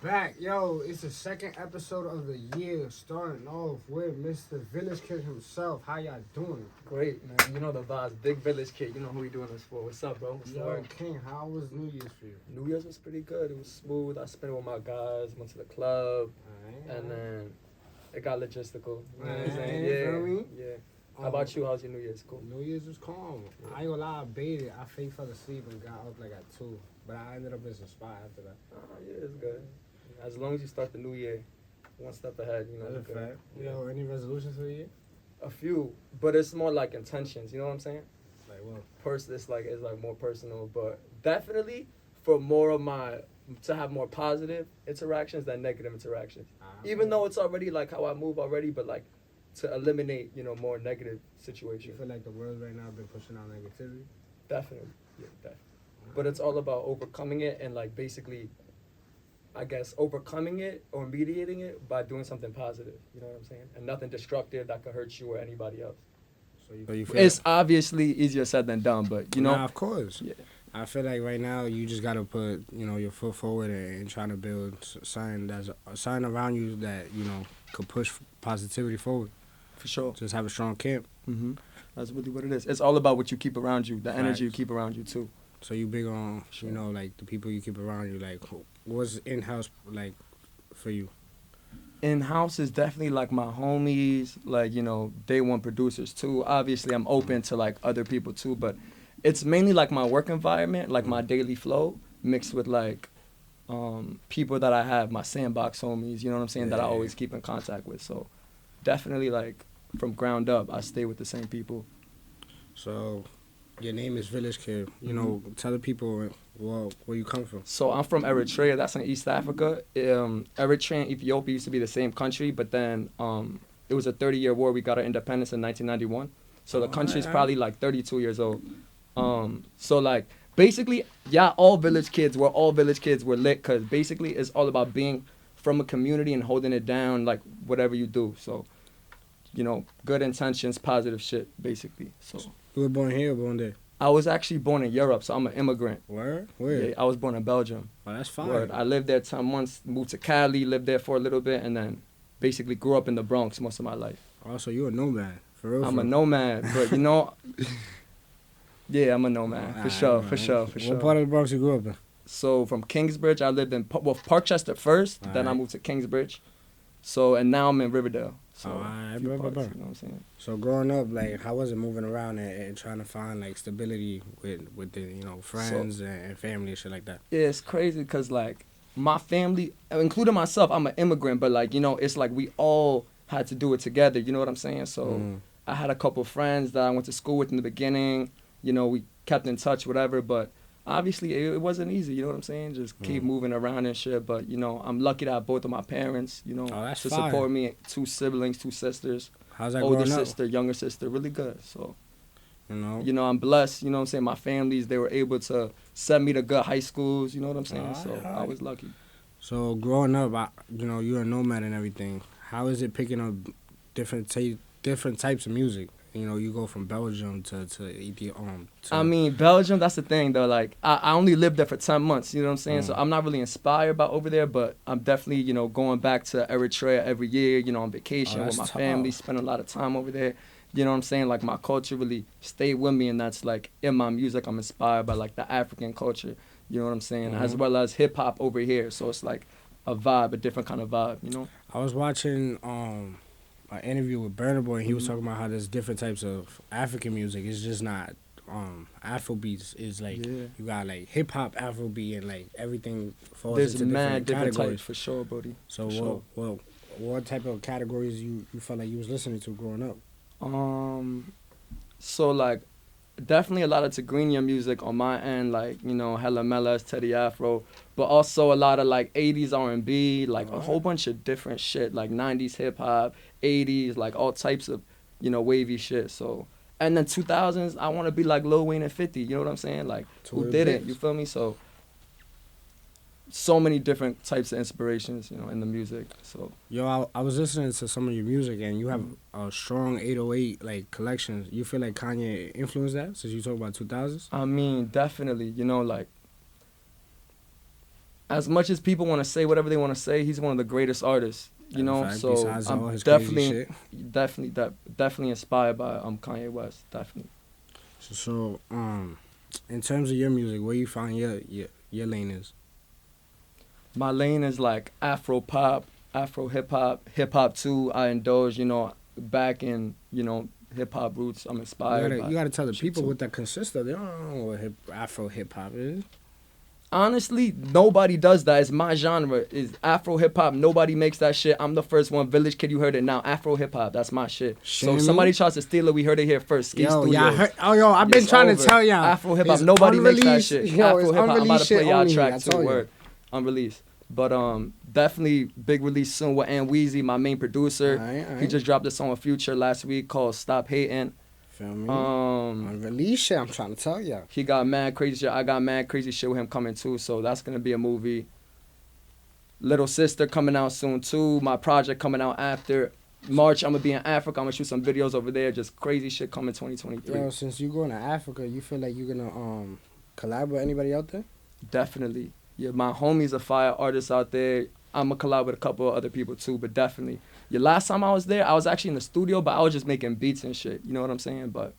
back. Yo, it's the second episode of the year, starting off with Mr. Village Kid himself. How y'all doing? Great, man. You know the vibes. Big Village Kid. You know who we doing this for. What's up, bro? What's the Yo, word? King, how was New Year's for you? New Year's was pretty good. It was smooth. I spent it with my guys. Went to the club. And then it got logistical. You know what I'm saying? feel me? Yeah. How about you? How's your New Year's? Cool. New Year's was calm. Yeah. I ain't gonna lie, I baited. I fake fell asleep and got up like at 2. But I ended up in some spot after that. Yeah, it's good. As long as you start the new year one step ahead, you know. That's a you're good. fact. Yeah. Yo, any resolutions for the year? A few, but it's more like intentions. You know what I'm saying? Like what? It's like more personal, but definitely for more of my to have more positive interactions than negative interactions. Even though it's already like how I move already, but like to eliminate more negative You situations. feel like the world right now been pushing out negativity? Definitely, yeah, definitely. But it's all about overcoming it and like basically, I guess overcoming it or mediating it by doing something positive. You know what I'm saying? And nothing destructive that could hurt you or anybody else. So you feel It's obviously easier said than done, but Nah, of course. Yeah. I feel like right now you just gotta put your foot forward and trying to build something that's a sign around you that could push positivity forward. For sure. Just have a strong camp. Mm-hmm. That's really what it is. It's all about what you keep around you, the energy you Facts. keep around you too. So you big on Sure. like the people you keep around you. Like what's in house like for you? In house is definitely like my homies, like day one producers too. Obviously, I'm open to like other people too, but it's mainly like my work environment, like my daily flow, mixed with like people that I have, my sandbox homies. You know what I'm saying? That I always keep in contact with. So definitely like from ground up, I stay with the same people. So your name is Village Kid. Tell the people where you come from. So I'm from Eritrea. That's in East Africa. Eritrea and Ethiopia used to be the same country, but then it was a 30-year war. We got our independence in 1991. So the country's probably like 32 years old. So like basically, all village kids were lit because basically it's all about being from a community and holding it down, like whatever you do. So, good intentions, positive shit, basically. So You were born here or born there? I was actually born in Europe, so I'm an immigrant. Where? Where? Yeah, I was born in Belgium. Oh, that's fine. Word. I lived there 10 months, moved to Cali, lived there for a little bit, and then basically grew up in the Bronx most of my life. Oh, so you a nomad. For real? I'm a nomad, but yeah, I'm a nomad, for sure. What part of the Bronx you grew up in? So from Kingsbridge, I lived in Parkchester first, then I moved to Kingsbridge. So, and now I'm in Riverdale. So, Alright, few bro. parts, you know what I'm saying? So growing up, like, how was it moving around and trying to find like stability with the friends and family and shit like that? Yeah, it's crazy because like my family, including myself, I'm an immigrant, but like it's like we all had to do it together. You know what I'm saying? So I had a couple friends that I went to school with in the beginning. We kept in touch, whatever. But obviously it wasn't easy. You know what I'm saying? Just keep moving around and shit. But I'm lucky to have both of my parents. That's to fire. support me. 2 siblings, 2 sisters. How's that Older growing up? sister, younger sister, really good. So. You know. I'm blessed, you know what I'm saying? My families, they were able to send me to good high schools, you know what I'm saying? So I was lucky. So growing up, you're a nomad and everything. How is it picking up different types of music? You go from Belgium to Ethiopia. I mean, Belgium, that's the thing, though. Like, I only lived there for 10 months, you know what I'm saying? So I'm not really inspired by over there, but I'm definitely, going back to Eritrea every year, on vacation with my family, spending a lot of time over there. You know what I'm saying? Like, my culture really stayed with me, and that's, like, in my music, I'm inspired by, like, the African culture, you know what I'm saying? As well as hip-hop over here. So it's, like, a vibe, a different kind of vibe, I was watching an interview with Burna Boy, and he was talking about how there's different types of African music. It's just not Afrobeats. It's like you got like hip hop, Afrobeat, and like everything falls There's into mad different categories. types, for sure, buddy. So what type of categories you felt like you was listening to growing up? So like, definitely a lot of Tigrinya music on my end, like Hella Melas, Teddy Afro, but also a lot of like 80s R&B, like a whole bunch of different shit, like 90s hip hop, 80s, like all types of wavy shit. So, and then 2000s, I want to be like Lil Wayne and 50. You know what I'm saying? Like, who didn't? You feel me? So many different types of inspirations, in the music. So I was listening to some of your music, and you have a strong 808 like collection. You feel like Kanye influenced that, since you talk about 2000s? I mean, definitely, like as much as people want to say whatever they want to say, he's one of the greatest artists. You know, fact, so I'm definitely inspired by Kanye West, definitely. So in terms of your music, where you find your lane is? My lane is like Afro pop, Afro hip hop too. I indulge, you know, back in, you know, hip hop roots. I'm inspired. You gotta tell the people what that consists of. They don't know what Afro hip hop is. Honestly, nobody does that. It's my genre. Is Afro hip hop. Nobody makes that shit. I'm the first one. Village Kid, you heard it now. Afro hip hop. That's my shit. So if somebody tries to steal it, we heard it here first. Skeeze Studios. I've been trying to tell y'all. Afro hip hop. Nobody makes that shit. Afro hip hop. I'm about to play y'all track too. Word. Unreleased. But definitely big release soon with Anweezy, my main producer. All right. He just dropped a song with Future last week called Stop Hating. Feel me? Unreleased shit, I'm trying to tell y'all. He got mad crazy shit. I got mad crazy shit with him coming too, so that's gonna be a movie. Little Sister coming out soon too. My project coming out after March. I'm gonna be in Africa. I'm gonna shoot some videos over there. Just crazy shit coming 2023. Yo, since you going to Africa, you feel like you're gonna collab with anybody out there? Definitely. Yeah, my homies are fire artists out there. I'm gonna collab with a couple of other people too, but definitely. Yeah, last time I was there, I was actually in the studio, but I was just making beats and shit. You know what I'm saying? But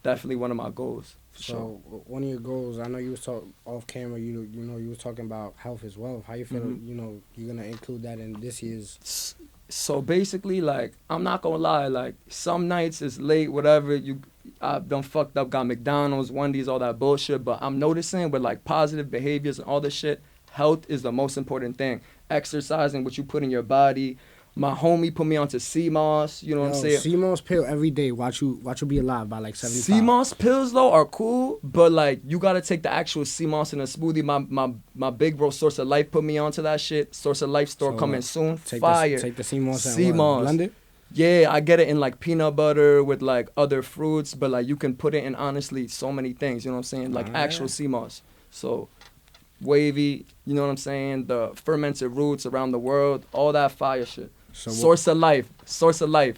definitely one of my goals. For sure. One of your goals, I know you was talking off camera. You know you was talking about health as well. How you feel? You know you're gonna include that in this year's. So basically, like, I'm not gonna lie, like, some nights it's late, whatever, I've done fucked up, got McDonald's, Wendy's, all that bullshit, but I'm noticing with, like, positive behaviors and all this shit, health is the most important thing. Exercising, what you put in your body. My homie put me onto CMOS, you know what I'm saying? CMOS pill every day, watch you be alive by, like, 75. CMOS pills, though, are cool, but, like, you gotta take the actual CMOS in a smoothie. My big bro, Source of Life, put me onto that shit. Source of Life store coming soon. Fire. Take the CMOS and blend it? Yeah, I get it in, like, peanut butter with, like, other fruits, but, like, you can put it in, honestly, so many things, you know what I'm saying? Like, actual CMOS. So, wavy, you know what I'm saying? The fermented roots around the world, all that fire shit. So Source of Life. Source of Life.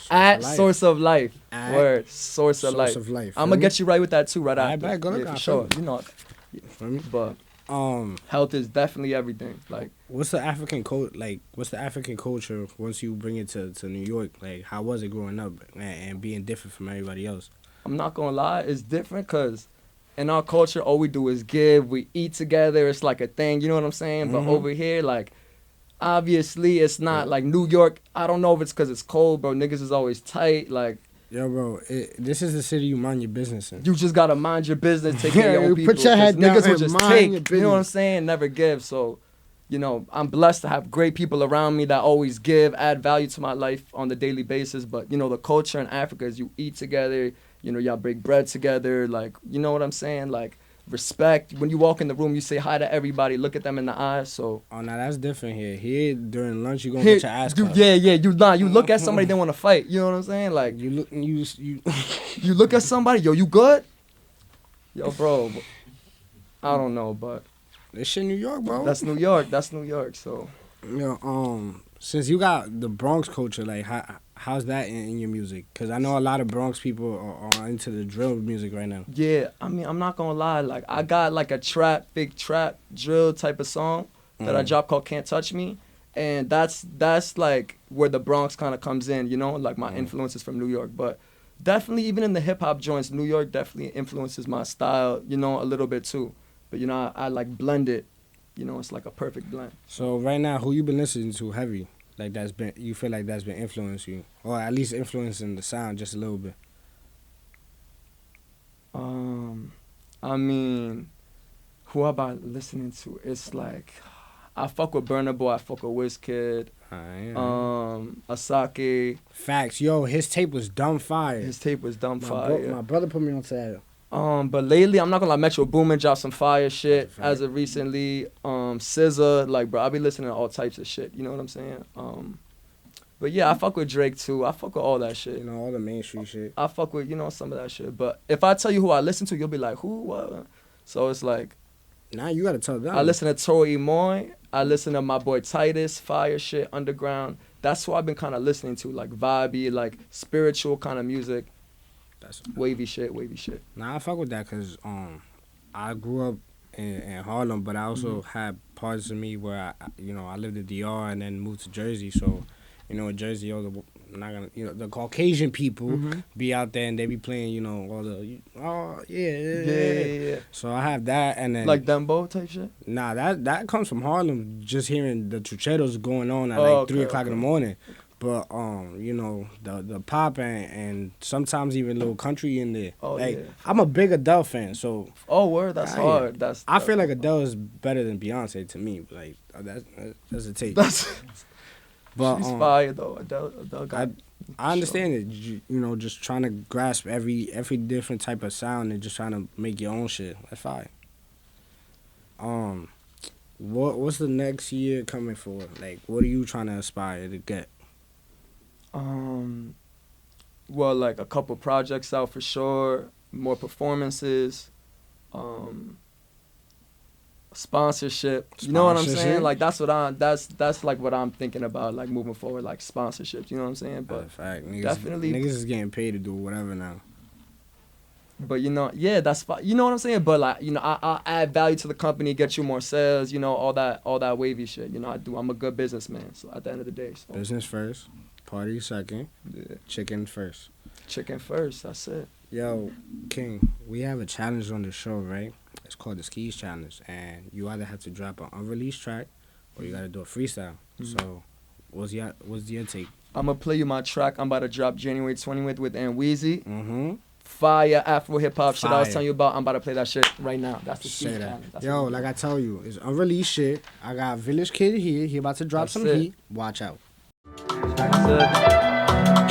Source of Life. Word. Source of Life. I'm gonna get you right with that too, right after. I bet, for sure. You know. But health is definitely everything. Like, what's the African culture once you bring it to New York? Like, how was it growing up and being different from everybody else? I'm not gonna lie, it's different because in our culture, all we do is give. We eat together. It's like a thing. You know what I'm saying? But over here, like, obviously, it's not like New York. I don't know if it's because it's cold, bro. Niggas is always tight. Like, yo, bro, this is the city you mind your business in. You just gotta mind your business, take care of your own people. Put your head down niggas will and just mind take. your business. You know what I'm saying? Never give. So, you know, I'm blessed to have great people around me that always give, add value to my life on the daily basis. But, you know, the culture in Africa is you eat together. You know, y'all break bread together. Like, you know what I'm saying? Like, respect. When you walk in the room, you say hi to everybody. Look at them in the eyes. So. Oh, now that's different here. Here during lunch, you gonna get your ass cut. Yeah. You look at somebody, they want to fight. You know what I'm saying? Like, you you look at somebody. Yo, you good? Yo, bro. I don't know, but this shit New York, bro. That's New York. That's New York. So. Yo, since you got the Bronx culture, like how's that in your music? Because I know a lot of Bronx people are into the drill music right now. Yeah, I mean, I'm not gonna lie. Like, I got like a big trap drill type of song that I dropped called "Can't Touch Me," and that's like where the Bronx kind of comes in. You know, like my influences from New York, but definitely even in the hip hop joints, New York definitely influences my style. You know, a little bit too, but you know, I like blend it. You know, it's like a perfect blend. So right now, who you been listening to heavy? Like you feel like that's been influencing you, or at least influencing the sound just a little bit. I mean, who am I listening to? It's like, I fuck with Burna Boy, I fuck with Wizkid, Asake. Facts, yo, his tape was dumb fire. My brother put me on to that. But lately, I'm not gonna lie, Metro Boomin dropped some fire shit as of recently. SZA, like, bro, I be listening to all types of shit. You know what I'm saying? But yeah, I fuck with Drake too. I fuck with all that shit. You know, all the mainstream shit. I fuck with, you know, some of that shit. But if I tell you who I listen to, you'll be like, who? What? So it's like, nah, you gotta tell them. I listen to Tori Moy. I listen to my boy Titus, fire shit, underground. That's who I've been kind of listening to, like vibey, like spiritual kind of music. That's wavy shit. Nah, I fuck with that because I grew up in Harlem, but I also had parts of me where I lived in DR and then moved to Jersey. So, in Jersey, all the not gonna, the Caucasian people be out there and they be playing, all the yeah. So I have that, and then like Dembo type shit. Nah, that comes from Harlem. Just hearing the trucheros going on at 3 o'clock in the morning. But the pop and sometimes even a little country in there. I'm a big Adele fan, so. Oh, word, that's hard. I feel like Adele is better than Beyonce to me. Like that's a take. But she's fire though. Adele got. I understand it. Just trying to grasp every different type of sound and just trying to make your own shit. That's fire. What's the next year coming for? Like, what are you trying to aspire to get? Well, like a couple projects out for sure, more performances, sponsorship. You know what I'm saying? Like that's like what I'm thinking about, like moving forward, like sponsorships. You know what I'm saying? But fact. Definitely niggas is getting paid to do whatever now. But that's fine. You know what I'm saying? But like, I add value to the company, get you more sales, all that wavy shit. I'm a good businessman. So at the end of the day, business first, party second, chicken first. Chicken first. That's it. Yo, King, we have a challenge on the show, right? It's called the Skeeze Challenge, and you either have to drop an unreleased track or you gotta do a freestyle. So, what's your take? I'm gonna play you my track. I'm about to drop January 20th with Anweezy. Fire Afro Hip Hop shit I was telling you about. I'm about to play that shit right now. That's the Skeeze Challenge. Yo, like I tell you, it's unreleased shit. I got Village Kid here. He about to drop some heat. Watch out. That's it.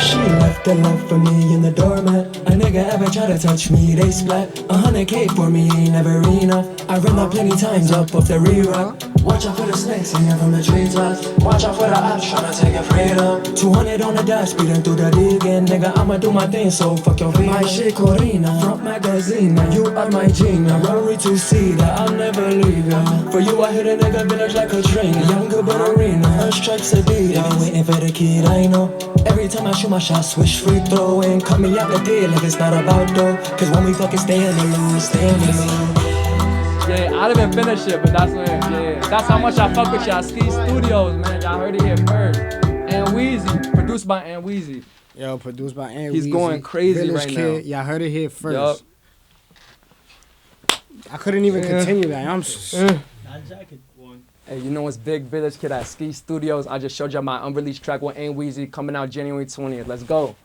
She left the love for me in the doormat. A nigga ever try to touch me, they splat. 100K for me ain't never enough. I ran up plenty times up off the re-rock. Watch out for the snakes hanging from the treetops. Watch out for the ops tryna take your freedom. 200 on the dash, speeding through the digging. Nigga, I'ma do my thing, so fuck your feet. My shit Corina, front magazine. You are my Gina, Rory to see that I'll never leave ya. For you I hit a nigga village like a train. Younger but arena, her stripes Adidas. Waiting for the kid I know. Every time I shoot my shot, switch free throw and cut me out the deal like it's not about though. Cause when we fucking stay in the loop, stay in the loop. Yeah, I didn't even finish it, but that's how much I fuck with y'all. Skeeze Studios, man. Y'all heard it here first. Anweezy, produced by Anweezy. Yo, produced by Anweezy. He's going crazy Village right Kid. now. Y'all heard it here first. I couldn't even continue that. Hey, you know what's big? Village Kid at Skeeze Studios. I just showed y'all my unreleased track with Anweezy coming out January 20th. Let's go.